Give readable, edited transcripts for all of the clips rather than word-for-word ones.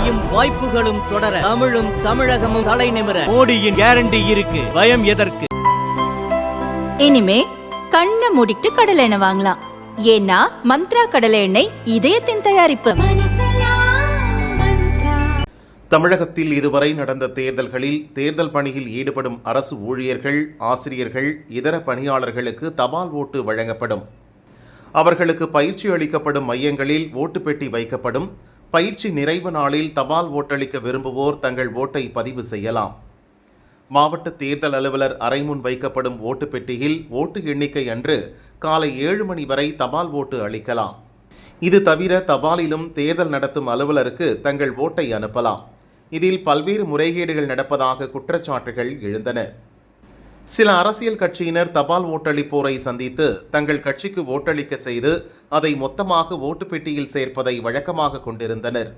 வளர்ச்சியும் வாய்ப்புகளும் தொடர தமிழும் தமிழகமும் தலை நிமிர மோடியின் கேரண்டி இருக்கு. பயம் எதற்கு? இனிமே கண்ணை மூடிட்டு கடலை எண்ணெய் வாங்கலாம். ஏன்னா மந்த்ரா கடலை எண்ணெய் இதயத்தின் தயாரிப்பு. தமிழகத்தில் இதுவரை நடந்த தேர்தல்களில் தேர்தல் பணியில் ஈடுபடும் அரசு ஊழியர்கள், ஆசிரியர்கள், இதர பணியாளர்களுக்கு தபால் ஓட்டு வழங்கப்படும். அவர்களுக்கு பயிற்சி அளிக்கப்படும் மையங்களில் ஓட்டு பெட்டி வைக்கப்படும். பயிற்சி நிறைவு நாளில் தபால் ஓட்டளிக்க விரும்புவோர் தங்கள் ஓட்டை பதிவு செய்யலாம். மாவட்ட தேர்தல் அலுவலர் அறைமுன் வைக்கப்படும் ஓட்டு பெட்டியில் ஓட்டு எண்ணிக்கை அன்று காலை 7 மணி வரை தபால் ஓட்டு அளிக்கலாம். இது தவிர தபாலிலும் தேர்தல் நடத்தும் அலுவலருக்கு தங்கள் ஓட்டை அனுப்பலாம். இதில் பல்வேறு முறைகேடுகள் நடப்பதாக குற்றச்சாட்டுகள் எழுந்தன. சில அரசியல் கட்சியினர் தபால் ஓட்டளிப்போரை சந்தித்து தங்கள் கட்சிக்கு ஓட்டளிக்க செய்து அதை மொத்தமாக ஓட்டு பெட்டியில் சேர்ப்பதை வழக்கமாக கொண்டிருந்தனர்.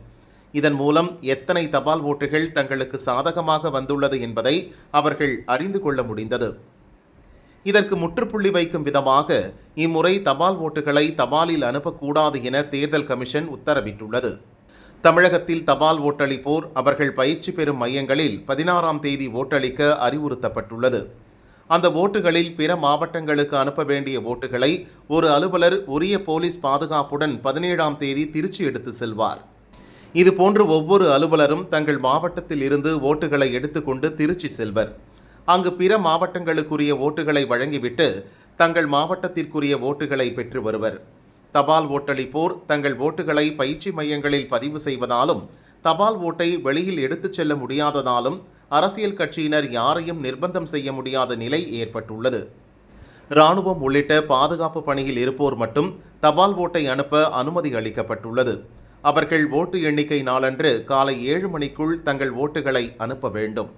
இதன் மூலம் எத்தனை தபால் ஓட்டுகள் தங்களுக்கு சாதகமாக வந்துள்ளது என்பதை அவர்கள் அறிந்து கொள்ள முடிந்தது. இதற்கு முற்றுப்புள்ளி வைக்கும் விதமாக இம்முறை தபால் ஓட்டுகளை தபாலில் அனுப்பக்கூடாது என தேர்தல் கமிஷன் உத்தரவிட்டுள்ளது. தமிழகத்தில் தபால் ஓட்டளிப்போர் அவர்கள் பயிற்சி பெறும் மையங்களில் 16ஆம் தேதி ஓட்டளிக்க அறிவுறுத்தப்பட்டுள்ளது. அந்த ஓட்டுகளில் பிற மாவட்டங்களுக்கு அனுப்ப வேண்டிய ஓட்டுகளை ஒரு அலுவலர் உரிய போலீஸ் பாதுகாப்புடன் 17ஆம் தேதி திருச்சி எடுத்து செல்வார். இதுபோன்று ஒவ்வொரு அலுவலரும் தங்கள் மாவட்டத்தில் இருந்து ஓட்டுகளை எடுத்துக்கொண்டு திருச்சி செல்வர். அங்கு பிற மாவட்டங்களுக்குரிய ஓட்டுகளை வழங்கிவிட்டு தங்கள் மாவட்டத்திற்குரிய ஓட்டுகளை பெற்று வருவர். தபால் ஓட்டளிப்போர் தங்கள் ஓட்டுகளை பயிற்சி மையங்களில் பதிவு செய்வதாலும் தபால் ஓட்டை வெளியில் எடுத்துச் செல்ல முடியாததாலும் அரசியல் கட்சியினர் யாரையும் நிர்பந்தம் செய்ய முடியாத நிலை ஏற்பட்டுள்ளது. இராணுவம் உள்ளிட்ட பாதுகாப்பு பணியில் இருப்போர் மட்டும் தபால் ஓட்டை அனுப்ப அனுமதி அளிக்கப்பட்டுள்ளது. அவர்கள் ஓட்டு எண்ணிக்கை நாளன்று காலை 7 மணிக்குள் தங்கள் ஓட்டுகளை அனுப்ப வேண்டும்.